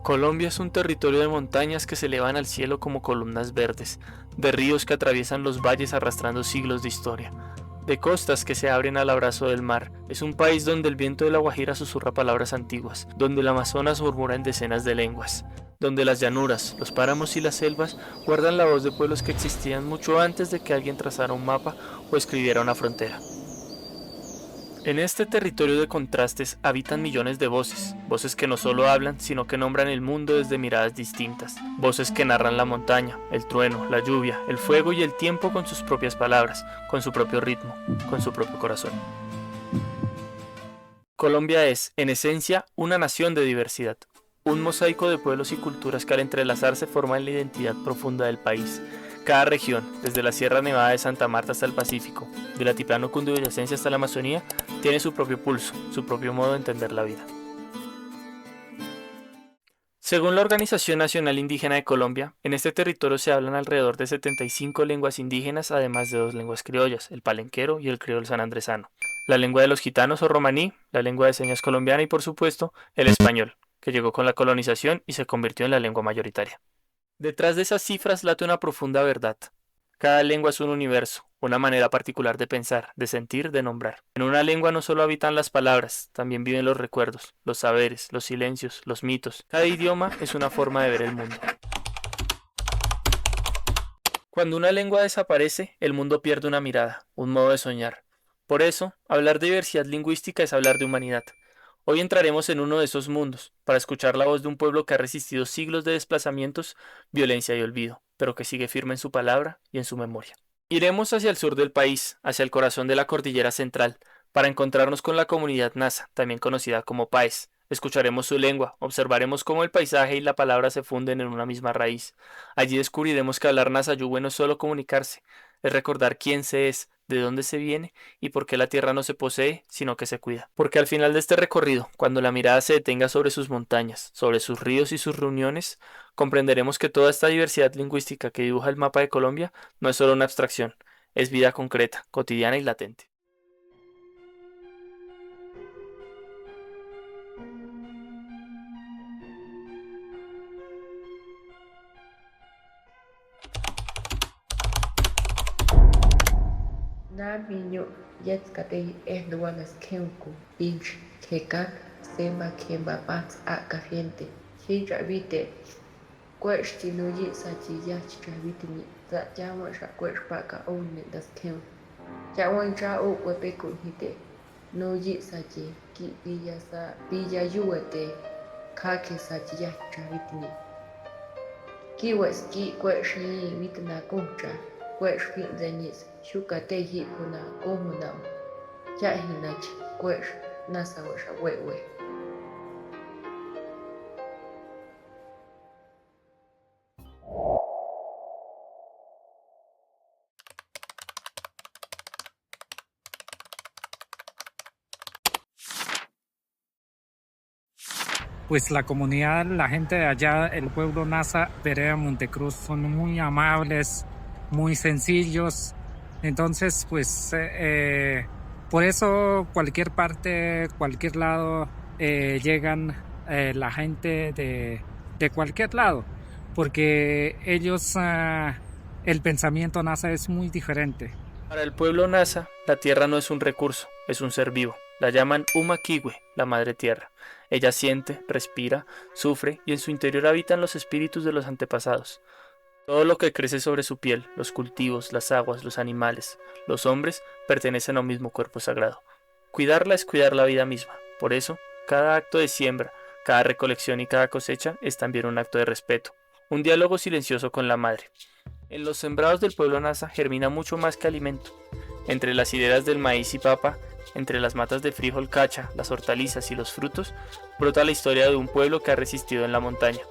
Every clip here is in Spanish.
Colombia es un territorio de montañas que se elevan al cielo como columnas verdes, de ríos que atraviesan los valles arrastrando siglos de historia, de costas que se abren al abrazo del mar. Es un país donde el viento de la Guajira susurra palabras antiguas, donde el Amazonas murmura en decenas de lenguas, donde las llanuras, los páramos y las selvas guardan la voz de pueblos que existían mucho antes de que alguien trazara un mapa o escribiera una frontera. En este territorio de contrastes habitan millones de voces, voces que no solo hablan, sino que nombran el mundo desde miradas distintas, voces que narran la montaña, el trueno, la lluvia, el fuego y el tiempo con sus propias palabras, con su propio ritmo, con su propio corazón. Colombia es, en esencia, una nación de diversidad, un mosaico de pueblos y culturas que al entrelazarse forman la identidad profunda del país. Cada región, desde la Sierra Nevada de Santa Marta hasta el Pacífico, del altiplano cundiboyacense hasta la Amazonía, tiene su propio pulso, su propio modo de entender la vida. Según la Organización Nacional Indígena de Colombia, en este territorio se hablan alrededor de 75 lenguas indígenas, además de 2 lenguas criollas, el palenquero y el criol sanandresano, la lengua de los gitanos o romaní, la lengua de señas colombiana y, por supuesto, el español, que llegó con la colonización y se convirtió en la lengua mayoritaria. Detrás de esas cifras late una profunda verdad. Cada lengua es un universo, una manera particular de pensar, de sentir, de nombrar. En una lengua no solo habitan las palabras, también viven los recuerdos, los saberes, los silencios, los mitos. Cada idioma es una forma de ver el mundo. Cuando una lengua desaparece, el mundo pierde una mirada, un modo de soñar. Por eso, hablar de diversidad lingüística es hablar de humanidad. Hoy entraremos en uno de esos mundos, para escuchar la voz de un pueblo que ha resistido siglos de desplazamientos, violencia y olvido, pero que sigue firme en su palabra y en su memoria. Iremos hacia el sur del país, hacia el corazón de la cordillera central, para encontrarnos con la comunidad Nasa, también conocida como Paes. Escucharemos su lengua, observaremos cómo el paisaje y la palabra se funden en una misma raíz. Allí descubriremos que hablar Nasayugüe no es solo comunicarse, es recordar quién se es, de dónde se viene y por qué la tierra no se posee, sino que se cuida. Porque al final de este recorrido, cuando la mirada se detenga sobre sus montañas, sobre sus ríos y sus reuniones, comprenderemos que toda esta diversidad lingüística que dibuja el mapa de Colombia no es solo una abstracción, es vida concreta, cotidiana y latente. Na minyo yetzkatei esduanas kenku pinch kekak sema kemba pats akafiente. Chitra vite kwesh tinuyi sachi yachtra vitini za jawa sha kwesh paka one das kem. Jawan cha o kwepeku hite. Nuyi sachi ki pilla sa pilla yuete kake sachi yachtra vitini. Kiwes ki kwesh yi vitna kuncha. Kwesh fin zenis shuka tehi puna kohunam chahinach kwesh nasawasha wewe. Pues la comunidad, la gente de allá, el pueblo Nasa, Vereda Montecruz, son muy amables, muy sencillos. Entonces, pues, por eso cualquier parte, cualquier lado, llegan la gente de cualquier lado, porque ellos, el pensamiento Nasa es muy diferente. Para el pueblo Nasa, la tierra no es un recurso, es un ser vivo. La llaman Umaquigüe, la madre tierra. Ella siente, respira, sufre y en su interior habitan los espíritus de los antepasados. Todo lo que crece sobre su piel, los cultivos, las aguas, los animales, los hombres, pertenecen a un mismo cuerpo sagrado. Cuidarla es cuidar la vida misma. Por eso, cada acto de siembra, cada recolección y cada cosecha es también un acto de respeto, un diálogo silencioso con la madre. En los sembrados del pueblo Nasa germina mucho más que alimento. Entre las hileras del maíz y papa, entre las matas de frijol cacha, las hortalizas y los frutos, brota la historia de un pueblo que ha resistido en la montaña.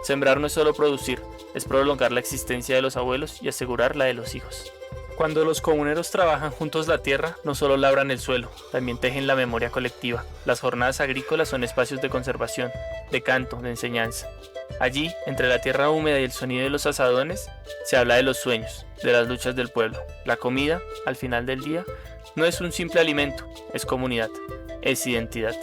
Sembrar no es solo producir, es prolongar la existencia de los abuelos y asegurar la de los hijos. Cuando los comuneros trabajan juntos la tierra, no solo labran el suelo, también tejen la memoria colectiva. Las jornadas agrícolas son espacios de conservación, de canto, de enseñanza. Allí, entre la tierra húmeda y el sonido de los azadones, se habla de los sueños, de las luchas del pueblo. La comida, al final del día, no es un simple alimento, es comunidad, es identidad.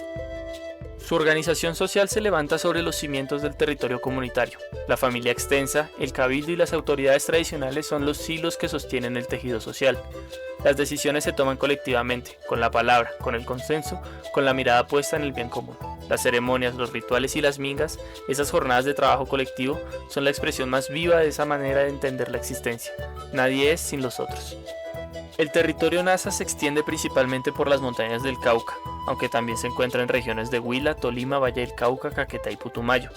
Su organización social se levanta sobre los cimientos del territorio comunitario. La familia extensa, el cabildo y las autoridades tradicionales son los hilos que sostienen el tejido social. Las decisiones se toman colectivamente, con la palabra, con el consenso, con la mirada puesta en el bien común. Las ceremonias, los rituales y las mingas, esas jornadas de trabajo colectivo, son la expresión más viva de esa manera de entender la existencia. Nadie es sin los otros. El territorio Nasa se extiende principalmente por las montañas del Cauca, aunque también se encuentra en regiones de Huila, Tolima, Valle del Cauca, Caquetá y Putumayo.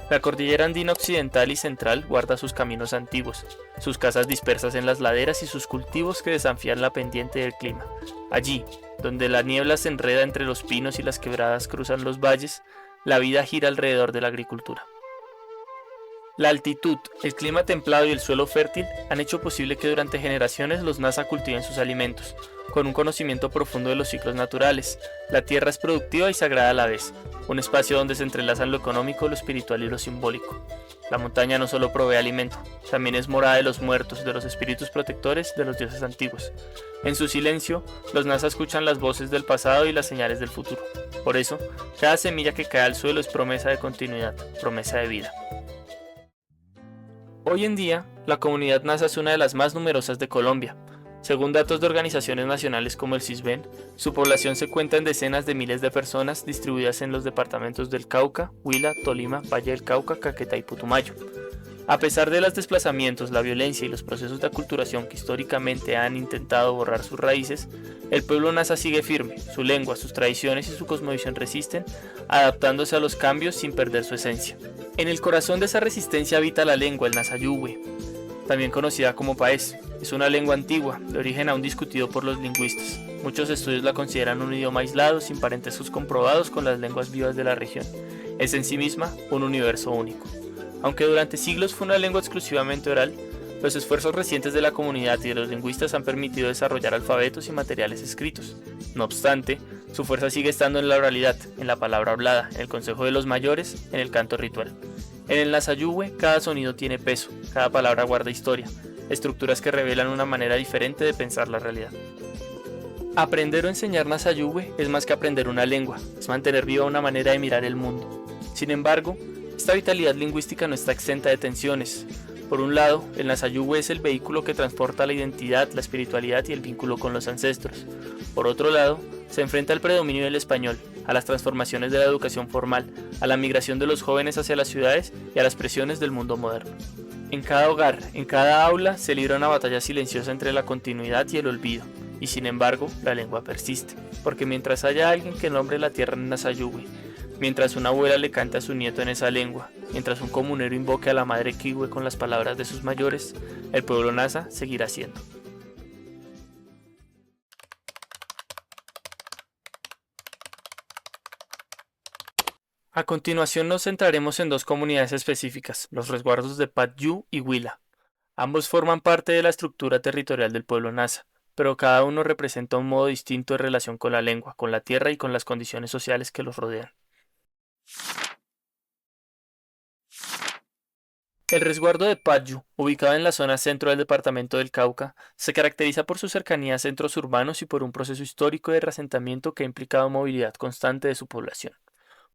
La cordillera andina occidental y central guarda sus caminos antiguos, sus casas dispersas en las laderas y sus cultivos que desafían la pendiente del clima. Allí, donde la niebla se enreda entre los pinos y las quebradas cruzan los valles, la vida gira alrededor de la agricultura. La altitud, el clima templado y el suelo fértil han hecho posible que durante generaciones los Nasa cultiven sus alimentos, con un conocimiento profundo de los ciclos naturales. La tierra es productiva y sagrada a la vez, un espacio donde se entrelazan lo económico, lo espiritual y lo simbólico. La montaña no solo provee alimento, también es morada de los muertos, de los espíritus protectores, de los dioses antiguos. En su silencio, los Nasa escuchan las voces del pasado y las señales del futuro. Por eso, cada semilla que cae al suelo es promesa de continuidad, promesa de vida. Hoy en día, la comunidad Nasa es una de las más numerosas de Colombia. Según datos de organizaciones nacionales como el CISBEN, su población se cuenta en decenas de miles de personas distribuidas en los departamentos del Cauca, Huila, Tolima, Valle del Cauca, Caquetá y Putumayo. A pesar de los desplazamientos, la violencia y los procesos de aculturación que históricamente han intentado borrar sus raíces, el pueblo Nasa sigue firme, su lengua, sus tradiciones y su cosmovisión resisten, adaptándose a los cambios sin perder su esencia. En el corazón de esa resistencia habita la lengua, el Nasayuhue, también conocida como paez. Es una lengua antigua, de origen aún discutido por los lingüistas. Muchos estudios la consideran un idioma aislado, sin parentescos comprobados con las lenguas vivas de la región. Es en sí misma un universo único. Aunque durante siglos fue una lengua exclusivamente oral, los esfuerzos recientes de la comunidad y de los lingüistas han permitido desarrollar alfabetos y materiales escritos. No obstante, su fuerza sigue estando en la oralidad, en la palabra hablada, en el consejo de los mayores, en el canto ritual. En el Nasayuhue, cada sonido tiene peso, cada palabra guarda historia, estructuras que revelan una manera diferente de pensar la realidad. Aprender o enseñar Nasayuhue es más que aprender una lengua, es mantener viva una manera de mirar el mundo. Sin embargo, esta vitalidad lingüística no está exenta de tensiones. Por un lado, el Nasayuhue es el vehículo que transporta la identidad, la espiritualidad y el vínculo con los ancestros. Por otro lado, se enfrenta al predominio del español, a las transformaciones de la educación formal, a la migración de los jóvenes hacia las ciudades y a las presiones del mundo moderno. En cada hogar, en cada aula, se libra una batalla silenciosa entre la continuidad y el olvido, y sin embargo, la lengua persiste, porque mientras haya alguien que nombre la tierra en Nasayuhue, mientras una abuela le cante a su nieto en esa lengua, mientras un comunero invoque a la madre Quihue con las palabras de sus mayores, el pueblo Nasa seguirá siendo. A continuación nos centraremos en dos comunidades específicas, los resguardos de Patyu y Huila. Ambos forman parte de la estructura territorial del pueblo Nasa, pero cada uno representa un modo distinto de relación con la lengua, con la tierra y con las condiciones sociales que los rodean. El resguardo de Patyu, ubicado en la zona centro del departamento del Cauca, se caracteriza por su cercanía a centros urbanos y por un proceso histórico de reasentamiento que ha implicado movilidad constante de su población.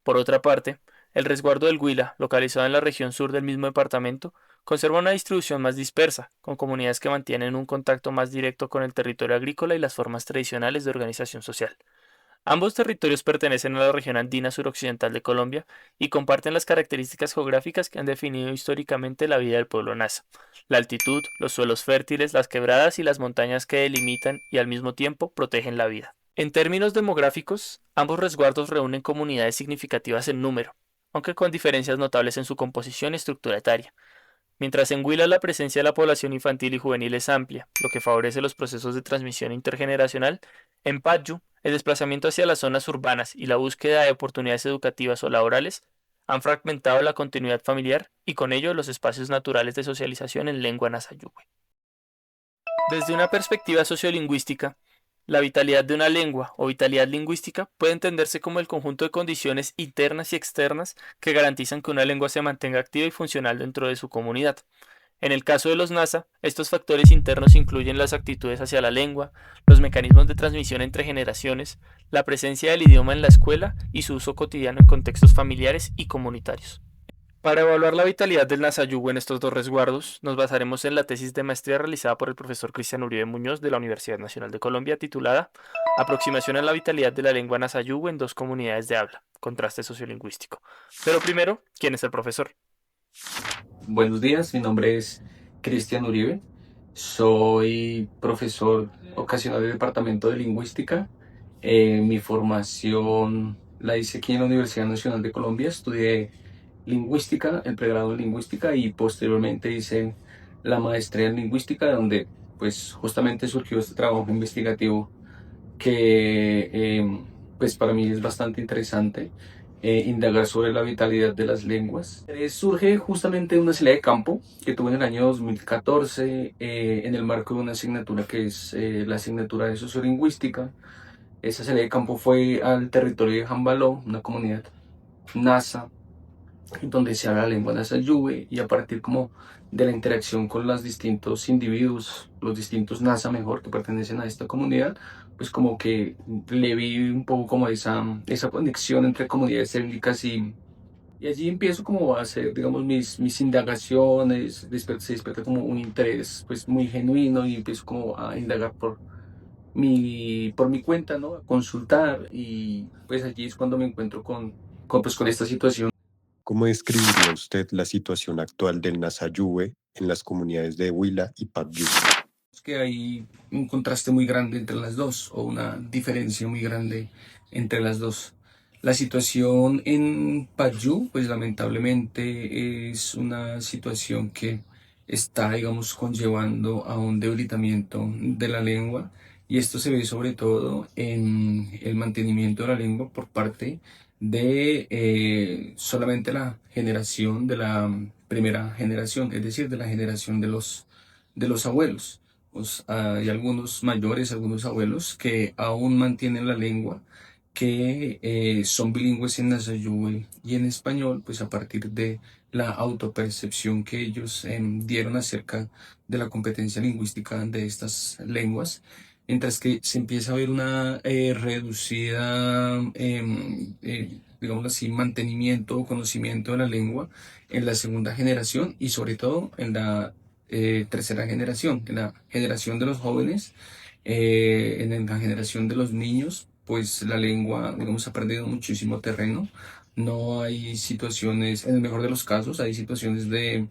Por otra parte, el resguardo del Huila, localizado en la región sur del mismo departamento, conserva una distribución más dispersa, con comunidades que mantienen un contacto más directo con el territorio agrícola y las formas tradicionales de organización social. Ambos territorios pertenecen a la región andina suroccidental de Colombia y comparten las características geográficas que han definido históricamente la vida del pueblo Nasa: la altitud, los suelos fértiles, las quebradas y las montañas que delimitan y al mismo tiempo protegen la vida. En términos demográficos, ambos resguardos reúnen comunidades significativas en número, aunque con diferencias notables en su composición y estructura etaria. Mientras en Huila la presencia de la población infantil y juvenil es amplia, lo que favorece los procesos de transmisión intergeneracional, en Patyu el desplazamiento hacia las zonas urbanas y la búsqueda de oportunidades educativas o laborales han fragmentado la continuidad familiar y con ello los espacios naturales de socialización en lengua Nasayuhue. Desde una perspectiva sociolingüística, la vitalidad de una lengua o vitalidad lingüística puede entenderse como el conjunto de condiciones internas y externas que garantizan que una lengua se mantenga activa y funcional dentro de su comunidad. En el caso de los Nasa, estos factores internos incluyen las actitudes hacia la lengua, los mecanismos de transmisión entre generaciones, la presencia del idioma en la escuela y su uso cotidiano en contextos familiares y comunitarios. Para evaluar la vitalidad del Nasayugo en estos dos resguardos, nos basaremos en la tesis de maestría realizada por el profesor Cristian Uribe Muñoz de la Universidad Nacional de Colombia, titulada Aproximación a la vitalidad de la lengua Nasayugo en dos comunidades de habla, contraste sociolingüístico. Pero primero, ¿quién es el profesor? Buenos días, mi nombre es Cristian Uribe, soy profesor ocasional del Departamento de Lingüística. Mi formación la hice aquí en la Universidad Nacional de Colombia, estudié lingüística, el pregrado en lingüística y posteriormente hice la maestría en lingüística, donde pues justamente surgió este trabajo investigativo que pues para mí es bastante interesante. Indagar sobre la vitalidad de las lenguas. Surge justamente de una salida de campo que tuve en el año 2014 en el marco de una asignatura que es la asignatura de sociolingüística. Esa salida de campo fue al territorio de Jambaló, una comunidad Nasa, donde se habla la lengua Nasa-Yuwe, y a partir como de la interacción con los distintos individuos, los distintos Nasa mejor, que pertenecen a esta comunidad, pues como que le vi un poco como esa conexión entre comunidades étnicas y allí empiezo como a hacer, digamos, mis indagaciones, se despierta como un interés pues muy genuino y empiezo como a indagar por mi cuenta, ¿no? A consultar, y pues allí es cuando me encuentro con esta situación. ¿Cómo describiría usted la situación actual del Nasayuwe en las comunidades de Huila y Pacyu? Es que hay un contraste muy grande entre las dos, o una diferencia muy grande entre las dos. La situación en Pacyu, pues lamentablemente es una situación que está, digamos, conllevando a un debilitamiento de la lengua, y esto se ve sobre todo en el mantenimiento de la lengua por parte de solamente la generación de la primera generación, es decir, de la generación de los abuelos. Pues, hay algunos mayores, algunos abuelos que aún mantienen la lengua, que son bilingües en Nasayuwe y en español, pues a partir de la autopercepción que ellos dieron acerca de la competencia lingüística de estas lenguas, mientras que se empieza a ver una reducida, digamos así, mantenimiento o conocimiento de la lengua en la segunda generación, y sobre todo en la tercera generación, en la generación de los jóvenes, en la generación de los niños, pues la lengua, digamos, ha perdido muchísimo terreno. No hay situaciones, en el mejor de los casos, hay situaciones de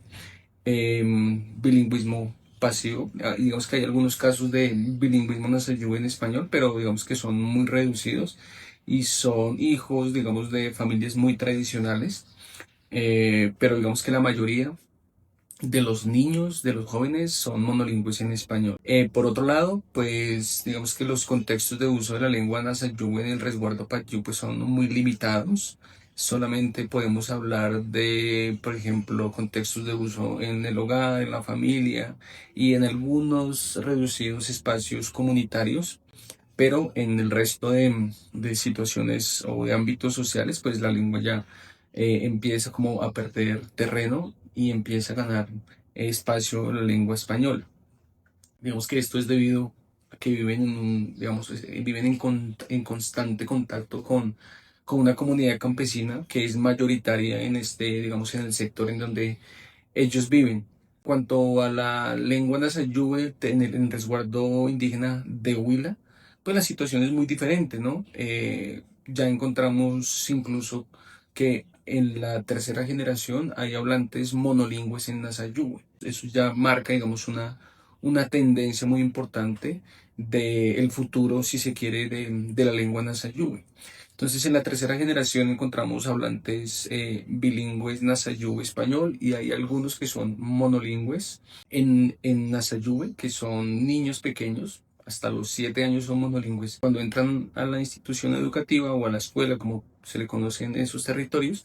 bilingüismo pasivo. Digamos que hay algunos casos de bilingüismo nasayuve en español, pero digamos que son muy reducidos y son hijos, digamos, de familias muy tradicionales. Pero digamos que la mayoría de los niños, de los jóvenes, son monolingües en español. Por otro lado, pues digamos que los contextos de uso de la lengua Nasayuwe en el resguardo Pacyu pues son muy limitados. Solamente podemos hablar de, por ejemplo, contextos de uso en el hogar, en la familia y en algunos reducidos espacios comunitarios, pero en el resto de situaciones o de ámbitos sociales, pues la lengua ya empieza como a perder terreno y empieza a ganar espacio la lengua española. Digamos que esto es debido a que viven digamos, viven en constante contacto con una comunidad campesina que es mayoritaria en digamos, en el sector en donde ellos viven. Cuanto a la lengua Nasayuwe en el resguardo indígena de Huila, pues la situación es muy diferente, ¿no? Ya encontramos incluso que en la tercera generación hay hablantes monolingües en Nasayuwe. Eso ya marca, digamos, una tendencia muy importante del futuro, si se quiere, de la lengua Nasayuwe. Entonces, en la tercera generación encontramos hablantes bilingües Nasayuwe español, y hay algunos que son monolingües en Nasayuwe, que son niños pequeños, hasta los 7 años son monolingües. Cuando entran a la institución educativa o a la escuela, como se le conoce en esos territorios,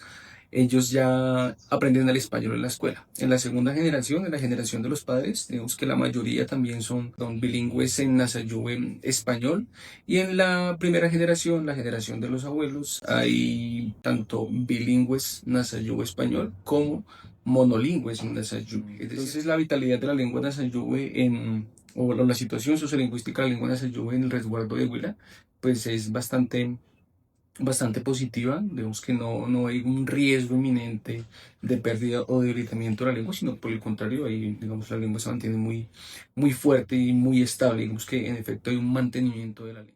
ellos ya aprenden el español en la escuela. En la segunda generación, en la generación de los padres, digamos que la mayoría también son bilingües en Nasayuwe español, y en la primera generación, la generación de los abuelos, hay tanto bilingües Nasayuwe español como monolingües en Nasayube. Entonces la vitalidad de la lengua Nasayube o la situación sociolingüística de la lengua Nasayube en el resguardo de Huila, pues es bastante positiva. Vemos que no hay un riesgo inminente de pérdida o debilitamiento de la lengua, sino por el contrario, ahí, digamos, la lengua se mantiene muy fuerte y muy estable. Digamos que en efecto hay un mantenimiento de la lengua.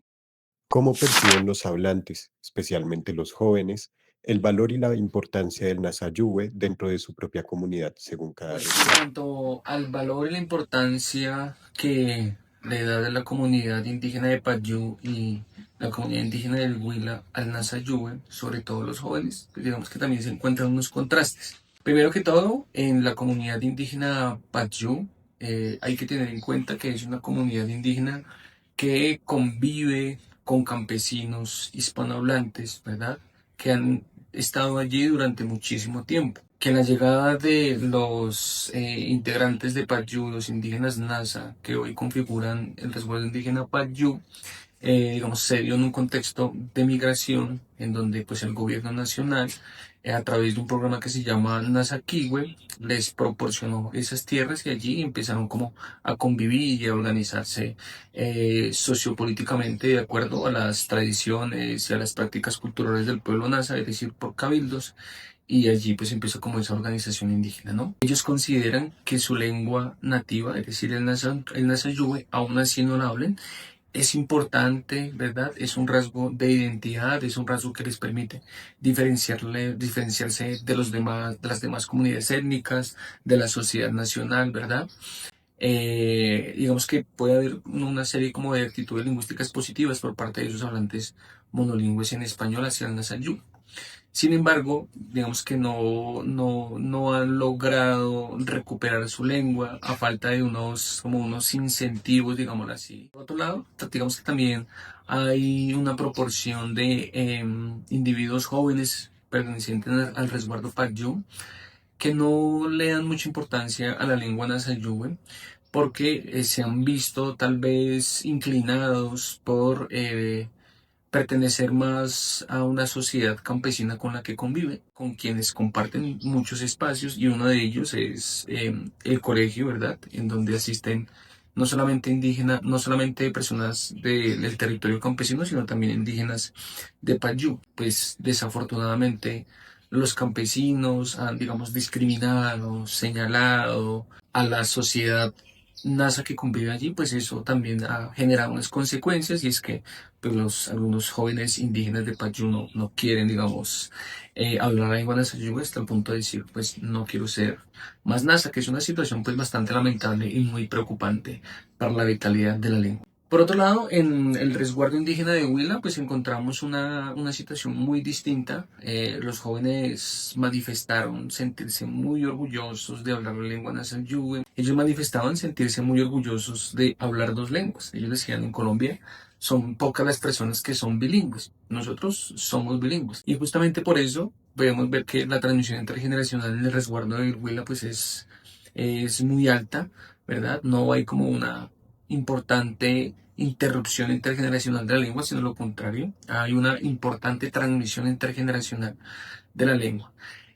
¿Cómo perciben los hablantes, especialmente los jóvenes, el valor y la importancia del Nasayube dentro de su propia comunidad, según cada Pues, región? en cuanto al valor y la importancia que le da de la comunidad indígena de Payú y la comunidad indígena del Huila al Nasayube, sobre todo los jóvenes, pues digamos que también se encuentran unos contrastes. Primero que todo, en la comunidad indígena Payú hay que tener en cuenta que es una comunidad indígena que convive con campesinos hispanohablantes, ¿verdad? Que han estado allí durante muchísimo tiempo. Que la llegada de los integrantes de Payú, los indígenas Nasa, que hoy configuran el resguardo indígena Payú, digamos, se dio en un contexto de migración en donde pues el gobierno nacional, a través de un programa que se llama NASA Kiwe, les proporcionó esas tierras y allí empezaron como a convivir y a organizarse sociopolíticamente de acuerdo a las tradiciones y a las prácticas culturales del pueblo Nasa, es decir, por cabildos. Y allí pues empezó como esa organización indígena, ¿no? Ellos consideran que su lengua nativa, es decir, el Nasayube, aún así no la hablen, es importante, ¿verdad? Es un rasgo de identidad, es un rasgo que les permite diferenciarse de de las demás comunidades étnicas, de la sociedad nacional, ¿verdad? Digamos que puede haber una serie como de actitudes lingüísticas positivas por parte de esos hablantes monolingües en español hacia el Nasayú. Sin embargo, digamos que no han logrado recuperar su lengua a falta de unos incentivos, digámoslo así. Por otro lado, digamos que también hay una proporción de individuos jóvenes pertenecientes al resguardo Payú que no le dan mucha importancia a la lengua Nasayube porque se han visto tal vez inclinados por pertenecer más a una sociedad campesina con la que convive, con quienes comparten muchos espacios y uno de ellos es el colegio, ¿verdad? En donde asisten no solamente personas del territorio campesino, sino también indígenas de Payú. Pues desafortunadamente los campesinos han, digamos, discriminado, señalado a la sociedad NASA que convive allí, pues eso también ha generado unas consecuencias y es que pues algunos jóvenes indígenas de Payú no quieren, digamos, hablar la lengua Nasayube hasta el punto de decir, pues no quiero ser más Nasa, que es una situación pues bastante lamentable y muy preocupante para la vitalidad de la lengua. Por otro lado, en el resguardo indígena de Huila, pues encontramos una situación muy distinta. Los jóvenes manifestaron sentirse muy orgullosos de hablar la lengua Nasayube. Ellos manifestaban sentirse muy orgullosos de hablar dos lenguas. Ellos decían, en Colombia son pocas las personas que son bilingües. Nosotros somos bilingües. Y justamente por eso podemos ver que la transmisión intergeneracional en el resguardo de Huila pues es muy alta, ¿verdad? No hay como una importante interrupción intergeneracional de la lengua, sino lo contrario, hay una importante transmisión intergeneracional de la lengua.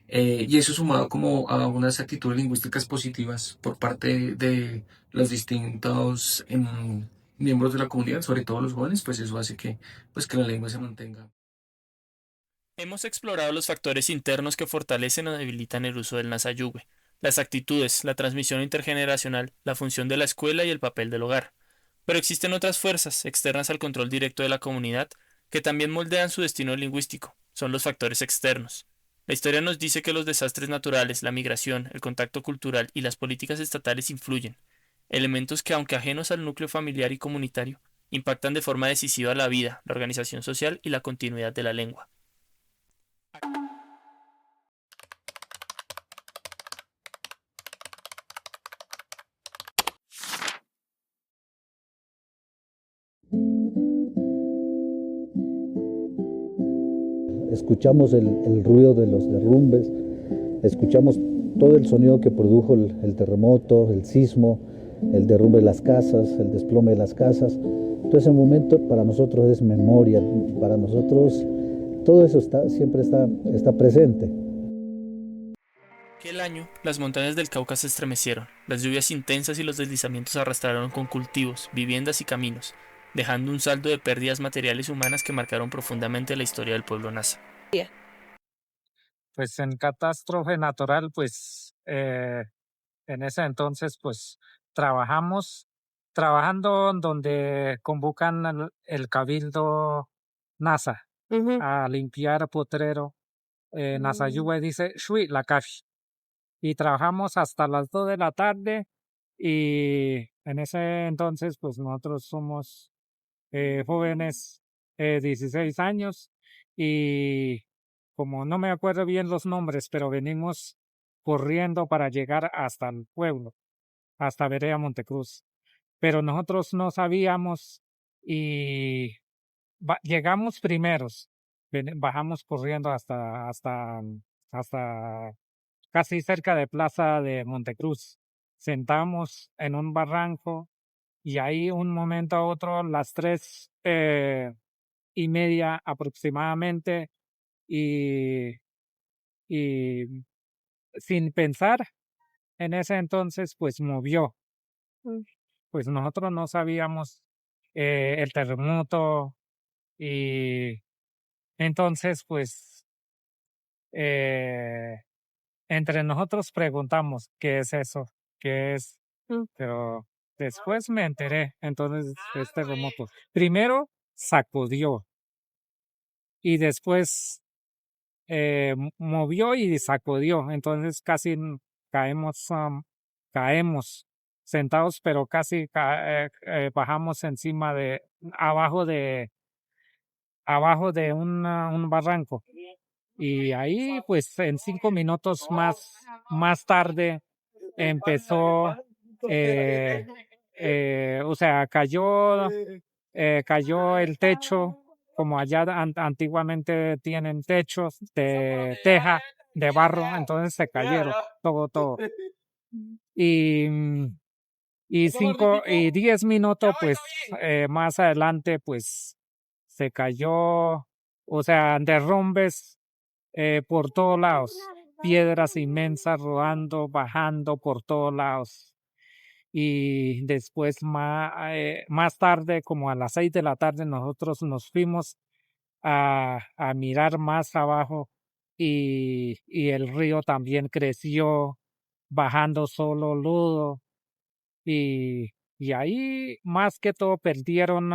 Y eso sumado como a unas actitudes lingüísticas positivas por parte de los distintos miembros de la comunidad, sobre todo los jóvenes, pues eso hace que la lengua se mantenga. Hemos explorado los factores internos que fortalecen o debilitan el uso del Nasayube, las actitudes, la transmisión intergeneracional, la función de la escuela y el papel del hogar. Pero existen otras fuerzas, externas al control directo de la comunidad, que también moldean su destino lingüístico. Son los factores externos. La historia nos dice que los desastres naturales, la migración, el contacto cultural y las políticas estatales influyen, elementos que, aunque ajenos al núcleo familiar y comunitario, impactan de forma decisiva la vida, la organización social y la continuidad de la lengua. Escuchamos el ruido de los derrumbes, escuchamos todo el sonido que produjo el terremoto, el sismo, el derrumbe de las casas, el desplome de las casas. Todo ese momento para nosotros es memoria, para nosotros todo eso siempre está presente. Aquel año, las montañas del Cauca se estremecieron, las lluvias intensas y los deslizamientos arrastraron con cultivos, viviendas y caminos, dejando un saldo de pérdidas materiales y humanas que marcaron profundamente la historia del pueblo nasa. Pues en catástrofe natural, pues en ese entonces, pues trabajando donde convocan el Cabildo NASA a limpiar potrero. Nasayube dice, Shui la cafi. Y trabajamos hasta las 2 de la tarde y en ese entonces, pues nosotros somos jóvenes, 16 años y como no me acuerdo bien los nombres, pero venimos corriendo para llegar hasta el pueblo, hasta Verea Montecruz. Pero nosotros no sabíamos y llegamos primeros, bajamos corriendo hasta casi cerca de Plaza de Montecruz. Sentamos en un barranco y ahí un momento a otro, las 3:30 aproximadamente, y, y sin pensar, en ese entonces, pues movió. Pues nosotros no sabíamos el terremoto y entonces, pues, eh, entre nosotros preguntamos qué es eso, qué es, pero después me enteré, entonces, es terremoto. Primero sacudió y después movió y sacudió, entonces casi caemos, caemos sentados, pero casi bajamos abajo de un barranco. Y ahí, pues, en 5 minutos más tarde empezó, o sea, cayó el techo, como allá antiguamente tienen techos de teja, de barro, entonces se cayeron todo. Y, y 10 minutos, pues, más adelante, pues, se cayó, o sea, derrumbes por todos lados, piedras inmensas rodando, bajando por todos lados. Y después más tarde, como a las 6 de la tarde, nosotros nos fuimos a mirar más abajo y el río también creció, bajando solo lodo. Y ahí más que todo perdieron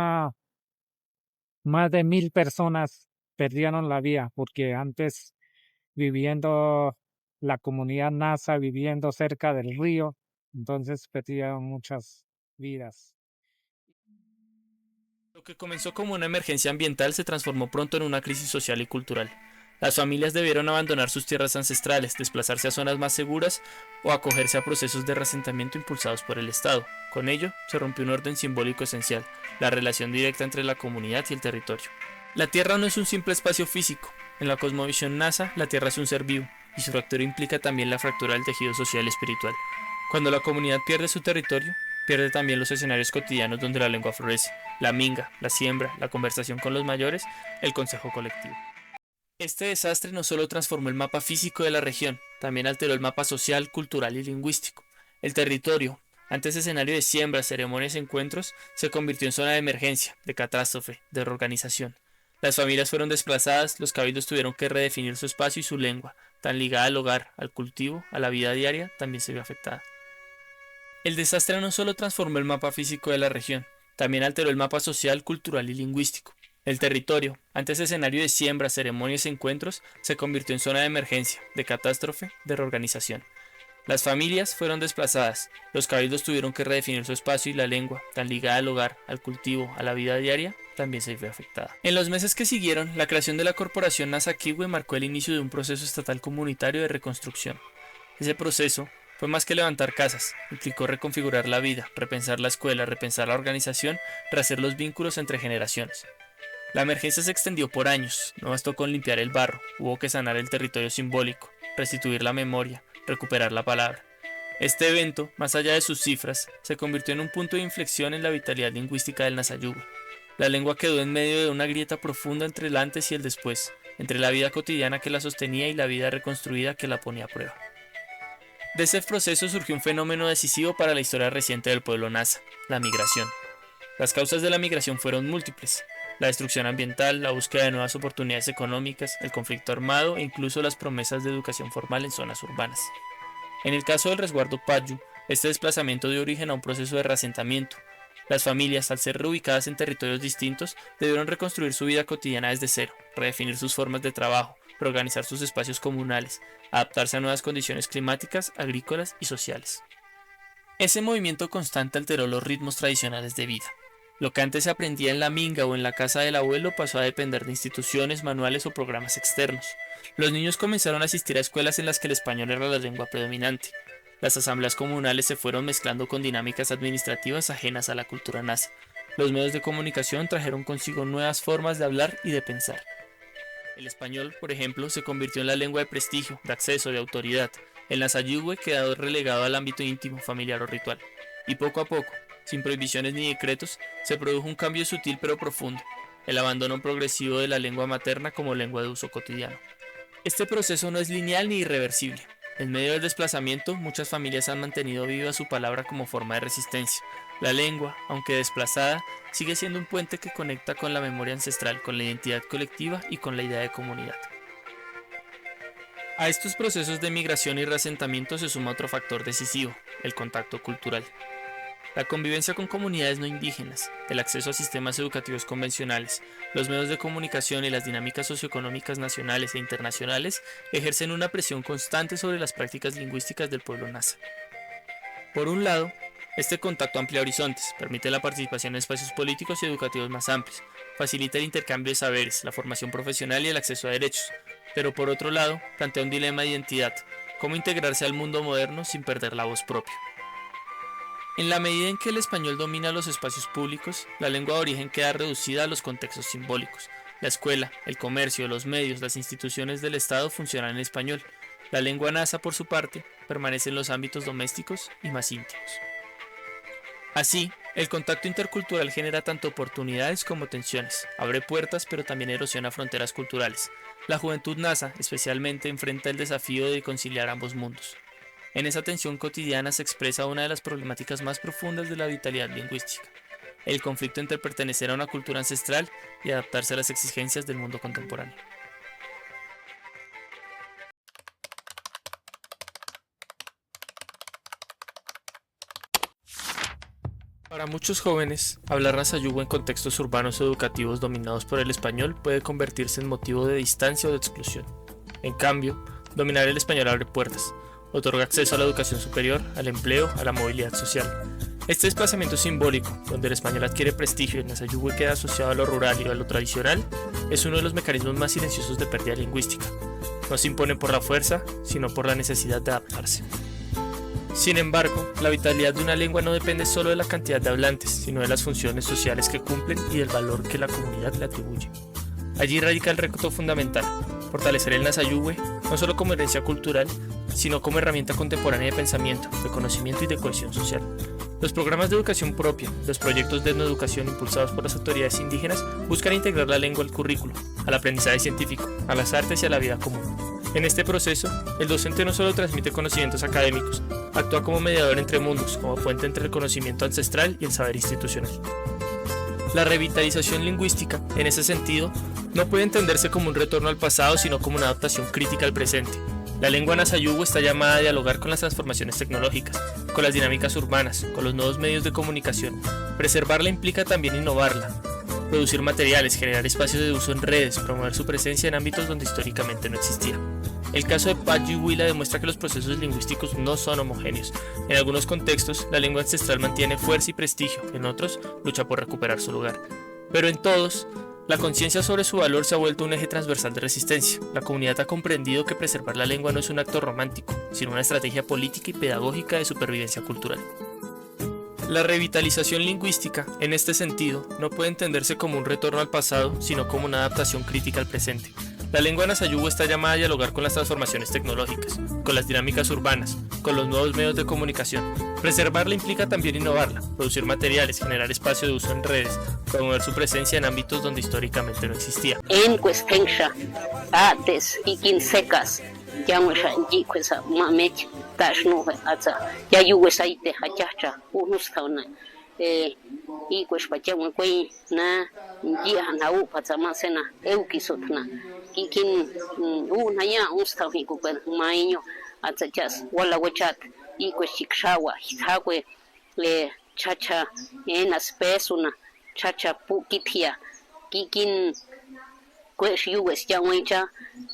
más de 1,000 personas perdieron la vida, porque antes viviendo la comunidad NASA, viviendo cerca del río, entonces perdieron muchas vidas. Lo que comenzó como una emergencia ambiental se transformó pronto en una crisis social y cultural. Las familias debieron abandonar sus tierras ancestrales, desplazarse a zonas más seguras o acogerse a procesos de reasentamiento impulsados por el Estado. Con ello, se rompió un orden simbólico esencial, la relación directa entre la comunidad y el territorio. La Tierra no es un simple espacio físico. En la cosmovisión NASA, la Tierra es un ser vivo, y su fractura implica también la fractura del tejido social y espiritual. Cuando la comunidad pierde su territorio, pierde también los escenarios cotidianos donde la lengua florece, la minga, la siembra, la conversación con los mayores, el consejo colectivo. Este desastre no solo transformó el mapa físico de la región, también alteró el mapa social, cultural y lingüístico. El territorio, antes escenario de siembras, ceremonias y encuentros, se convirtió en zona de emergencia, de catástrofe, de reorganización. Las familias fueron desplazadas, los cabildos tuvieron que redefinir su espacio y su lengua, tan ligada al hogar, al cultivo, a la vida diaria, también se vio afectada. El desastre no solo transformó el mapa físico de la región, también alteró el mapa social, cultural y lingüístico. El territorio, antes escenario de siembras, ceremonias y encuentros, se convirtió en zona de emergencia, de catástrofe, de reorganización. Las familias fueron desplazadas, los cabildos tuvieron que redefinir su espacio y la lengua, tan ligada al hogar, al cultivo, a la vida diaria, también se vio afectada. En los meses que siguieron, la creación de la corporación NASA Kiwe marcó el inicio de un proceso estatal comunitario de reconstrucción. Ese proceso fue más que levantar casas, implicó reconfigurar la vida, repensar la escuela, repensar la organización, rehacer los vínculos entre generaciones. La emergencia se extendió por años, no bastó con limpiar el barro, hubo que sanar el territorio simbólico, restituir la memoria, recuperar la palabra. Este evento, más allá de sus cifras, se convirtió en un punto de inflexión en la vitalidad lingüística del Nasayube. La lengua quedó en medio de una grieta profunda entre el antes y el después, entre la vida cotidiana que la sostenía y la vida reconstruida que la ponía a prueba. De ese proceso surgió un fenómeno decisivo para la historia reciente del pueblo nasa, la migración. Las causas de la migración fueron múltiples: la destrucción ambiental, la búsqueda de nuevas oportunidades económicas, el conflicto armado e incluso las promesas de educación formal en zonas urbanas. En el caso del resguardo Payu, este desplazamiento dio origen a un proceso de reasentamiento. Las familias, al ser reubicadas en territorios distintos, debieron reconstruir su vida cotidiana desde cero, redefinir sus formas de trabajo, reorganizar sus espacios comunales, adaptarse a nuevas condiciones climáticas, agrícolas y sociales. Ese movimiento constante alteró los ritmos tradicionales de vida. Lo que antes se aprendía en la minga o en la casa del abuelo pasó a depender de instituciones, manuales o programas externos. Los niños comenzaron a asistir a escuelas en las que el español era la lengua predominante. Las asambleas comunales se fueron mezclando con dinámicas administrativas ajenas a la cultura nasa. Los medios de comunicación trajeron consigo nuevas formas de hablar y de pensar. El español, por ejemplo, se convirtió en la lengua de prestigio, de acceso, de autoridad. El Nasayugüe quedó relegado al ámbito íntimo, familiar o ritual. Y poco a poco, sin prohibiciones ni decretos, se produjo un cambio sutil pero profundo: el abandono progresivo de la lengua materna como lengua de uso cotidiano. Este proceso no es lineal ni irreversible. En medio del desplazamiento, muchas familias han mantenido viva su palabra como forma de resistencia. La lengua, aunque desplazada, sigue siendo un puente que conecta con la memoria ancestral, con la identidad colectiva y con la idea de comunidad. A estos procesos de migración y reasentamiento se suma otro factor decisivo: el contacto cultural. La convivencia con comunidades no indígenas, el acceso a sistemas educativos convencionales, los medios de comunicación y las dinámicas socioeconómicas nacionales e internacionales ejercen una presión constante sobre las prácticas lingüísticas del pueblo nasa. Por un lado, este contacto amplía horizontes, permite la participación en espacios políticos y educativos más amplios, facilita el intercambio de saberes, la formación profesional y el acceso a derechos, pero por otro lado, plantea un dilema de identidad: cómo integrarse al mundo moderno sin perder la voz propia. En la medida en que el español domina los espacios públicos, la lengua de origen queda reducida a los contextos simbólicos. La escuela, el comercio, los medios, las instituciones del Estado funcionan en español. La lengua nasa, por su parte, permanece en los ámbitos domésticos y más íntimos. Así, el contacto intercultural genera tanto oportunidades como tensiones, abre puertas pero también erosiona fronteras culturales. La juventud nasa, especialmente, enfrenta el desafío de conciliar ambos mundos. En esa tensión cotidiana se expresa una de las problemáticas más profundas de la vitalidad lingüística: el conflicto entre pertenecer a una cultura ancestral y adaptarse a las exigencias del mundo contemporáneo. Para muchos jóvenes, hablar Nasayugüe en contextos urbanos o educativos dominados por el español puede convertirse en motivo de distancia o de exclusión. En cambio, dominar el español abre puertas, otorga acceso a la educación superior, al empleo, a la movilidad social. Este desplazamiento simbólico, donde el español adquiere prestigio y el Nasayugüe queda asociado a lo rural y a lo tradicional, es uno de los mecanismos más silenciosos de pérdida lingüística. No se impone por la fuerza, sino por la necesidad de adaptarse. Sin embargo, la vitalidad de una lengua no depende solo de la cantidad de hablantes, sino de las funciones sociales que cumplen y del valor que la comunidad le atribuye. Allí radica el reto fundamental: fortalecer el Nasayugüe, no solo como herencia cultural, sino como herramienta contemporánea de pensamiento, de conocimiento y de cohesión social. Los programas de educación propia, los proyectos de etnoeducación impulsados por las autoridades indígenas buscan integrar la lengua al currículo, al aprendizaje científico, a las artes y a la vida común. En este proceso, el docente no solo transmite conocimientos académicos, actúa como mediador entre mundos, como puente entre el conocimiento ancestral y el saber institucional. La revitalización lingüística, en ese sentido, no puede entenderse como un retorno al pasado, sino como una adaptación crítica al presente. La lengua Nasayugüe está llamada a dialogar con las transformaciones tecnológicas, con las dinámicas urbanas, con los nuevos medios de comunicación. Preservarla implica también innovarla, producir materiales, generar espacios de uso en redes, promover su presencia en ámbitos donde históricamente no existía. El caso de Payu y Huila demuestra que los procesos lingüísticos no son homogéneos. En algunos contextos, la lengua ancestral mantiene fuerza y prestigio, en otros, lucha por recuperar su lugar. Pero en todos, la conciencia sobre su valor se ha vuelto un eje transversal de resistencia. La comunidad ha comprendido que preservar la lengua no es un acto romántico, sino una estrategia política y pedagógica de supervivencia cultural. La revitalización lingüística, en este sentido, no puede entenderse como un retorno al pasado, sino como una adaptación crítica al presente. La lengua Nasayugüe está llamada a dialogar con las transformaciones tecnológicas, con las dinámicas urbanas, con los nuevos medios de comunicación. Preservarla implica también innovarla, producir materiales, generar espacio de uso en redes, promover su presencia en ámbitos donde históricamente no existía. En Cuesquencha, Ates y Quinsecas, Yamuesha Jiquesa Mamech Tashno Aza Yayuesaite Hachacha Unustauna Iquesh Pachamuquay na Jiana Upatzamasena Eukisutna Kikin Unaya Ustaviku Maino Atzachas Walla Wachat Iquesh Chikshawa Hitagwe Chacha Enas Pesuna Chacha Pukitia Kikin Kwesh Yues Yawecha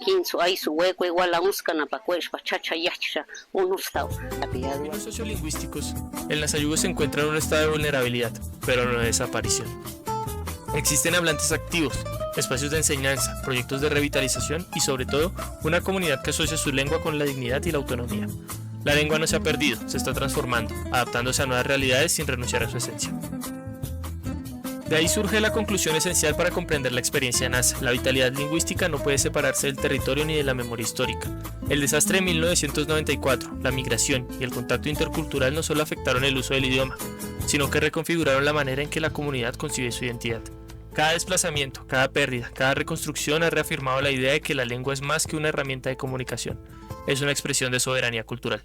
Kin su ay su hueque wala uskana pa kwesh pa chacha yacha unustao. En términos sociolingüísticos, el Nasayugo se encuentra en un estado de vulnerabilidad, pero no de desaparición. Existen hablantes activos, espacios de enseñanza, proyectos de revitalización y sobre todo una comunidad que asocia su lengua con la dignidad y la autonomía. La lengua no se ha perdido, se está transformando, adaptándose a nuevas realidades sin renunciar a su esencia. De ahí surge la conclusión esencial para comprender la experiencia NASA. La vitalidad lingüística no puede separarse del territorio ni de la memoria histórica. El desastre de 1994, la migración y el contacto intercultural no solo afectaron el uso del idioma, sino que reconfiguraron la manera en que la comunidad concibe su identidad. Cada desplazamiento, cada pérdida, cada reconstrucción ha reafirmado la idea de que la lengua es más que una herramienta de comunicación, es una expresión de soberanía cultural.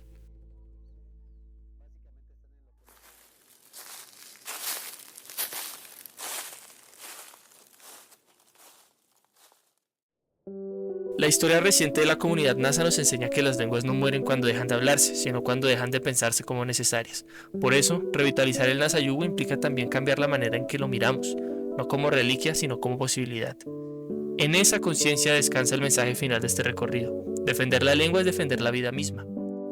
La historia reciente de la comunidad nasa nos enseña que las lenguas no mueren cuando dejan de hablarse, sino cuando dejan de pensarse como necesarias. Por eso, revitalizar el Nasayugo implica también cambiar la manera en que lo miramos, no como reliquia, sino como posibilidad. En esa conciencia descansa el mensaje final de este recorrido. Defender la lengua es defender la vida misma.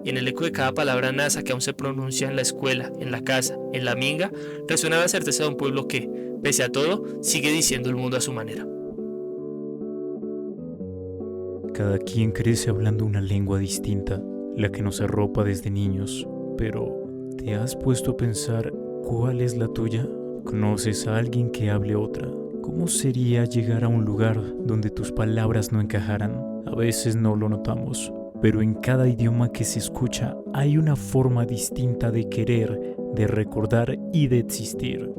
Y en el eco de cada palabra nasa que aún se pronuncia en la escuela, en la casa, en la minga, resuena la certeza de un pueblo que, pese a todo, sigue diciendo el mundo a su manera. Cada quien crece hablando una lengua distinta, la que nos arropa desde niños. Pero, ¿te has puesto a pensar cuál es la tuya? ¿Conoces a alguien que hable otra? ¿Cómo sería llegar a un lugar donde tus palabras no encajaran? A veces no lo notamos, pero en cada idioma que se escucha hay una forma distinta de querer, de recordar y de existir.